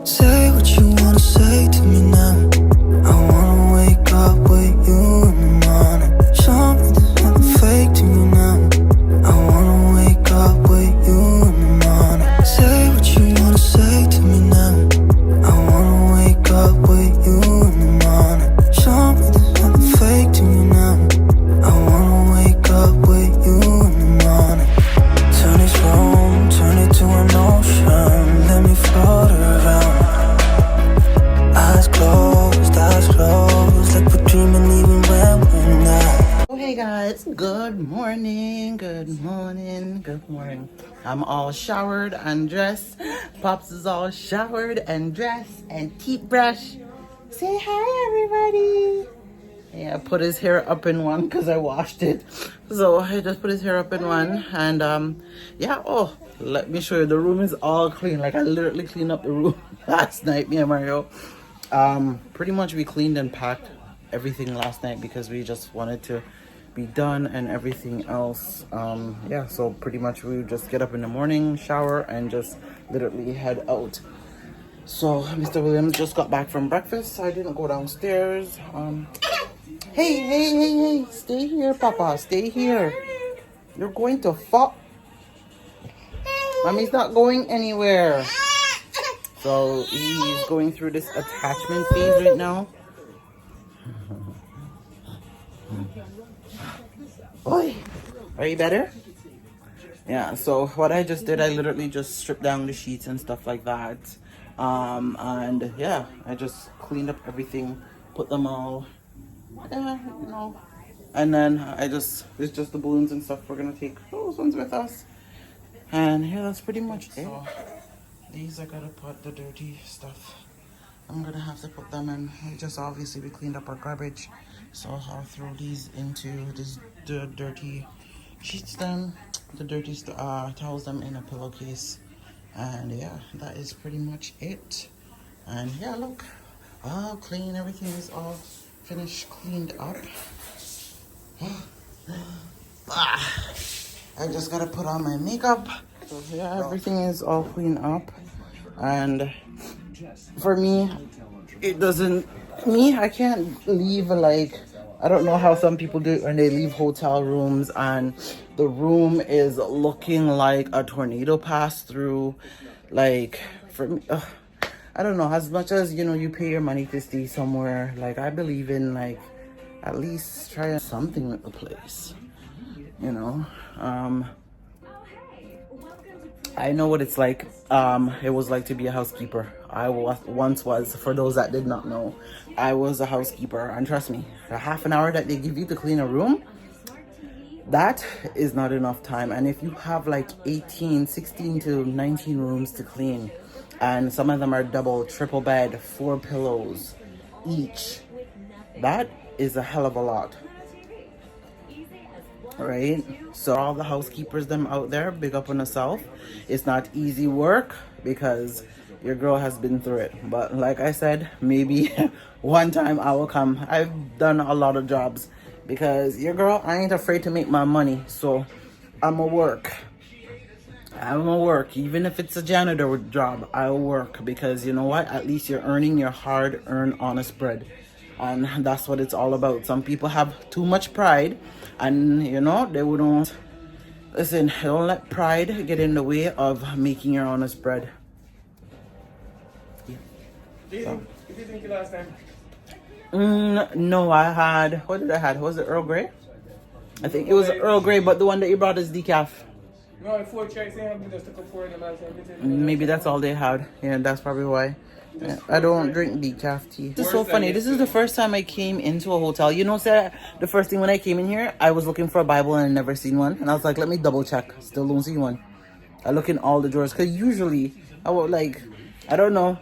Say what you wanna say to me now. I wanna wake up with you in the morning. Show me there's nothing fake to me now. I wanna wake up with you in the morning. Say what you wanna say to me now. I wanna wake up with you in the morning. Show me there's nothing fake to me now. I wanna wake up with you in the morning. Turn this room, turn it to an ocean. Let me float around. Eyes closed, like we're dreaming even when we're not. Oh, hey guys, good morning, good morning, good morning. I'm all showered and dressed. Pops is all showered and dressed and teeth brushed. Say hi, everybody. Yeah, I put his hair up in one because I washed it. So I just put his hair up in one and yeah, oh, let me show you. The room is all clean. Like I literally cleaned up the room last night, me and Mario. Pretty much we cleaned and packed everything last night because we just wanted to be done and everything else. Yeah, so pretty much we would just get up in the morning, shower, and just literally head out. So Mr. Williams just got back from breakfast. I didn't go downstairs. Hey, stay here, Papa, stay here. You're going to fall. Mommy's not going anywhere. So he's going through this attachment phase right now. Boy, are you better? Yeah, so what I just did, I literally just stripped down the sheets and stuff like that. And yeah, I just cleaned up everything, put them all, you know. And then it's just the balloons and stuff. We're gonna take those ones with us. And yeah, that's pretty much it. So, these I gotta put the dirty stuff. I'm gonna have to put them in. Obviously we cleaned up our garbage, so I'll throw these into the dirty sheets, then the dirty towels them in a pillowcase, and yeah, that is pretty much it. And yeah, look, all clean. Everything is all finished, cleaned up. I just gotta put on my makeup. So yeah, everything is all cleaned up. And for me, I can't leave, like, I don't know how some people do it when they leave hotel rooms and the room is looking like a tornado passed through. Like, for me, I don't know, as much as, you know, you pay your money to stay somewhere, like, I believe in, like, at least try something with the place, you know. I know what it's like. It was like to be a housekeeper. I once was, for those that did not know, I was a housekeeper. And trust me, the half an hour that they give you to clean a room, that is not enough time. And if you have like 16 to 19 rooms to clean, and some of them are double, triple bed, 4 pillows each, that is a hell of a lot. Right, so all the housekeepers them out there, big up on yourself. It's not easy work because your girl has been through it, but like I said, maybe one time I will come. I've done a lot of jobs because your girl, I ain't afraid to make my money, so I'ma work. Even if it's a janitor job, I'll work, because you know what, at least you're earning your hard-earned honest bread. And that's what it's all about. Some people have too much pride, and you know, they wouldn't listen. Don't let pride get in the way of making your honest bread. Yeah. Did you drink it last time? No, I had, what did I had? Was it Earl Grey? I think it was Earl Grey, but the one that you brought is decaf. No, 4 checks. Maybe that's all they had. Yeah, that's probably why. Yeah, I don't drink decaf tea. This is so funny. This is the first time I came into a hotel. You know, Sarah, the first thing when I came in here, I was looking for a Bible and I never seen one. And I was like, let me double check. Still don't see one. I look in all the drawers. Because usually, I would like, I don't know.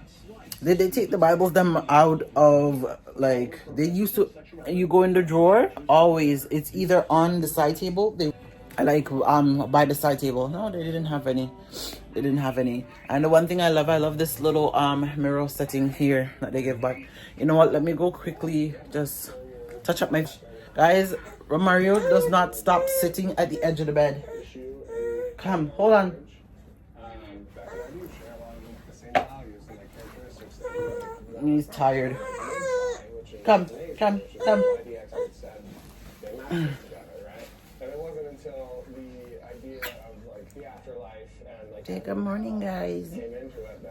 Did they take the Bibles them out of, like, they used to, you go in the drawer, always, it's either on the side table, by the side table. No, they didn't have any. And the one thing I love this little mirror setting here that they give back. You know what, let me go quickly just touch up my guys. Mario does not stop sitting at the edge of the bed. Come, hold on. He's tired. Come. Say good morning, guys.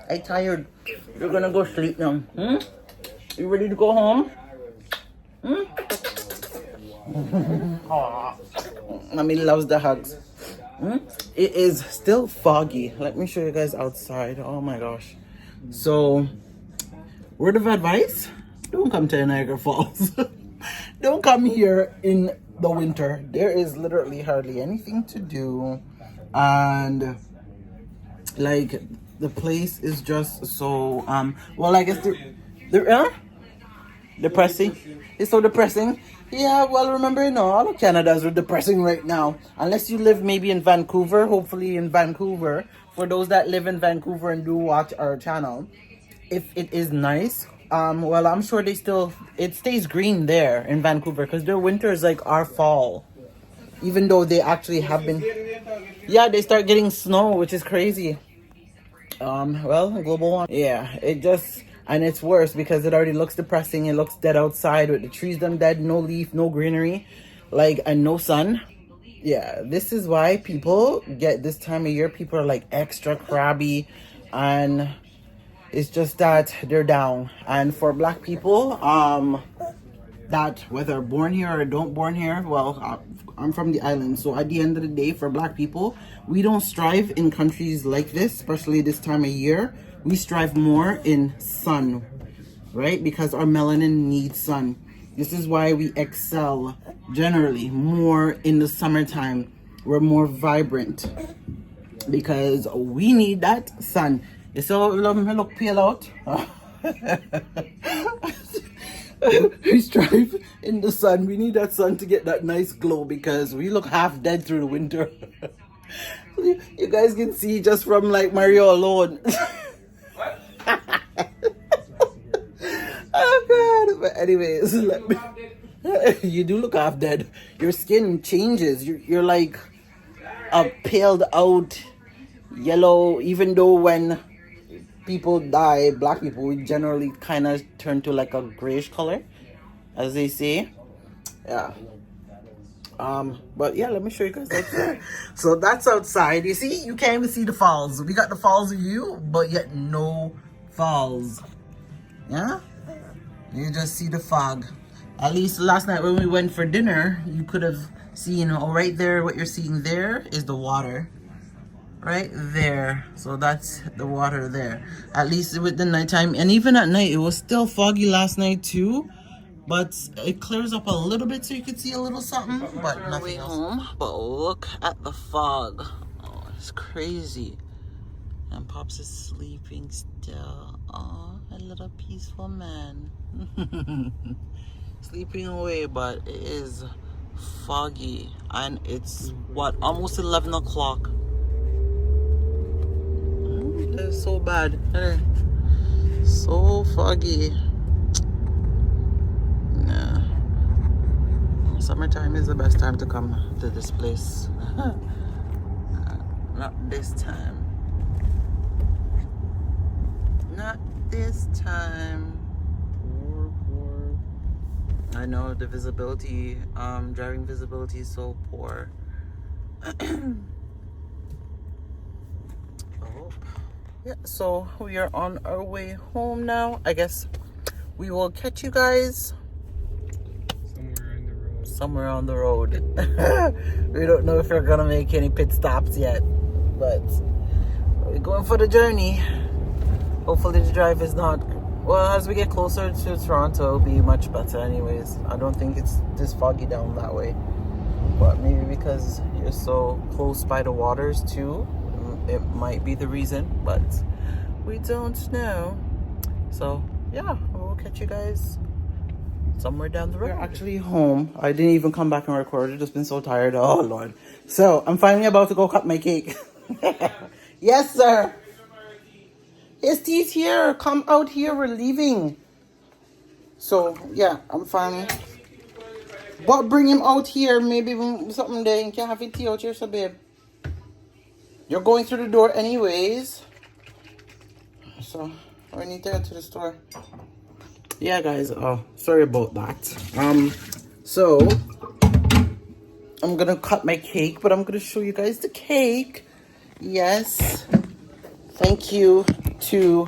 I'm tired. You're gonna go sleep now. You ready to go home? Mommy loves the hugs. It is still foggy. Let me show you guys outside. Oh my gosh. So, word of advice: don't come to Niagara Falls. Don't come here in the winter. There is literally hardly anything to do, and like the place is just so well, I guess depressing. It's so depressing. Yeah, well, remember, all of Canada's are depressing right now. Unless you live maybe in Vancouver, hopefully in Vancouver. For those that live in Vancouver and do watch our channel, if it is nice, well, I'm sure it stays green there in Vancouver because their winter is like our fall. Even though they actually have been, yeah, they start getting snow, which is crazy. Well, global warming. Yeah, and it's worse because it already looks depressing. It looks dead outside with the trees done dead, no leaf, no greenery, and no sun. Yeah, this is why people get this time of year. People are like extra crabby, and it's just that they're down. And for Black people, that whether born here or don't born here, well, I'm from the island, so at the end of the day, for Black people, we don't strive in countries like this, especially this time of year. We strive more in sun, right? Because our melanin needs sun. This is why we excel generally more in the summertime. We're more vibrant because we need that sun. You saw me look pale out? We strive in the sun. We need that sun to get that nice glow because we look half dead through the winter. You guys can see just from like Mario alone. Oh God! But anyways, you do look half dead. Your skin changes. You're like a paled out yellow. Even though when people die, Black people, we generally kind of turn to like a grayish color, as they say. Yeah. But yeah, let me show you guys outside. So that's outside. You see, you can't even see the falls. We got the falls view, but yet no falls. Yeah? You just see the fog. At least last night when we went for dinner, you could have seen, right there, what you're seeing there is the water. Right there. So that's the water there. At least with the nighttime. And even at night, it was still foggy last night too. But it clears up a little bit so you can see a little something. But nothing else. Home, but look at the fog. Oh, it's crazy. And Pops is sleeping still. Oh, a little peaceful man. Sleeping away, but it is foggy. And it's, what, almost 11 o'clock. It's so bad. So foggy. Yeah. Summertime is the best time to come to this place. Not this time. Not this time. I know the visibility, driving visibility is so poor. Yeah, so we are on our way home now. I guess we will catch you guys somewhere on the road. We don't know if we're gonna make any pit stops yet, but we're going for the journey. Hopefully the drive is not, well, as we get closer to Toronto, it'll be much better anyways. I don't think it's this foggy down that way, but maybe because you're so close by the waters too, it might be the reason, but we don't know. So yeah, we'll catch you guys somewhere down the road. We're actually home. I didn't even come back and record. I've just been so tired. Oh Lord. So I'm finally about to go cut my cake. Yes, sir. His teeth here. Come out here. We're leaving. So yeah, I'm finally. But bring him out here. Maybe something there. You can have your tea out here, so babe. You're going through the door anyways. So I need to head to the store. yeah, guys. Oh, sorry about that. So I'm gonna cut my cake, but I'm gonna show you guys the cake. Yes. Thank you to.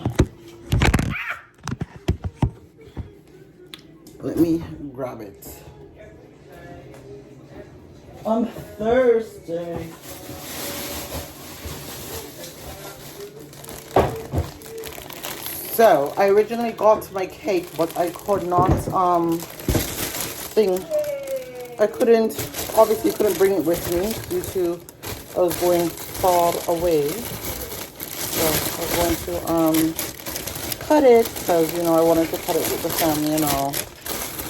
Let me grab it. On Thursday. So I originally got my cake, but I could not obviously couldn't bring it with me due to I was going far away. So I was going to cut it because I wanted to cut it with the family and all.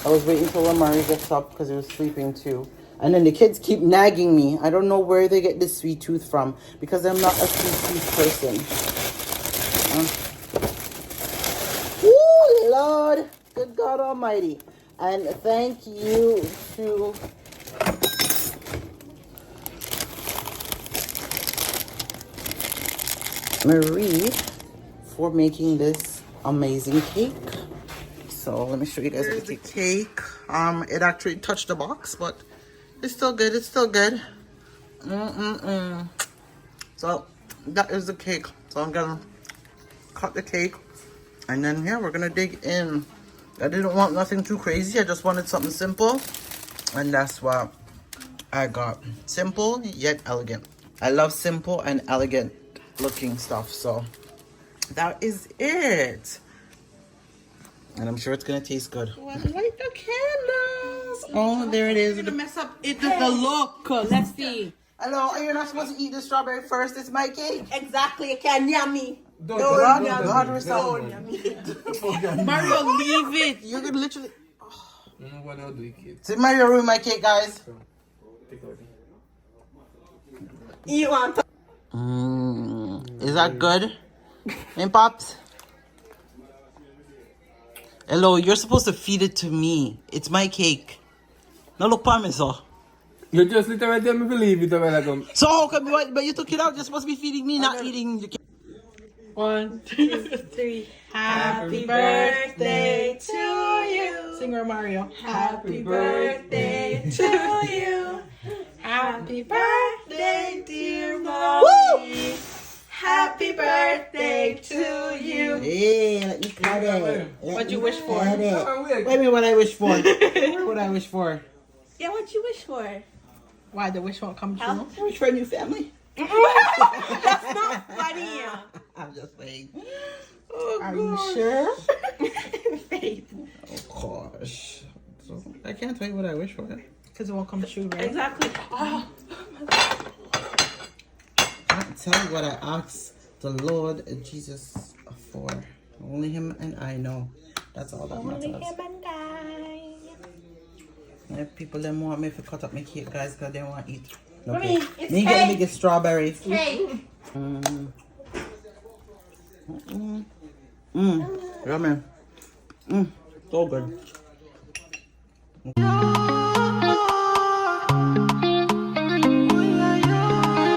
I was waiting till Lamari gets up because he was sleeping too. And then the kids keep nagging me. I don't know where they get this sweet tooth from because I'm not a sweet tooth person. Ooh, Lord. Good God Almighty. And thank you to Marie for making this amazing cake. So let me show you guys the cake. It actually touched the box, but it's still good. It's still good. So that is the cake. So I'm gonna cut the cake, and then yeah, we're gonna dig in. I didn't want nothing too crazy. I just wanted something simple, and that's what I got. Simple yet elegant. I love simple and elegant looking stuff. So that is it. And I'm sure it's gonna taste good. Well, light the candles. Oh, there it is. You're gonna mess up it with the look. Let's see. Hello, are you not supposed to eat the strawberry first? It's my cake. Exactly, you can yummy. God, Mario, leave it. You could literally. What I'll do, kid. See, Mario ruined my cake, guys. You want? Is that good? Hey, Pops. Hello, you're supposed to feed it to me. It's my cake. Now look, parmesan. You just literally tell me believe it already. So how come you? But you took it out. You're supposed to be feeding me, not eating the cake. 1, 2, 3. Happy birthday to you. Singer Mario. Happy birthday to you. Happy birthday, dear mommy. Happy birthday to you. Hey, let me cut it. What'd you wish for? Cut it. Wait a minute, what I wish for? What I wish for? Yeah, what'd you wish for? Why the wish won't come true? I wish for a new family. That's not funny. I'm just saying. Are you sure? Faith. Oh gosh. So, I can't tell you what I wish for. Because it won't come true, right? Exactly. Oh. I can't tell you what I asked the Lord Jesus for. Only him and I know. That's all that matters. Only him and I. If people them want me to cut up my cake, guys, because they want to eat. No Mommy, cake. it's Me cake. get the strawberries. Cake. Yummy. So good.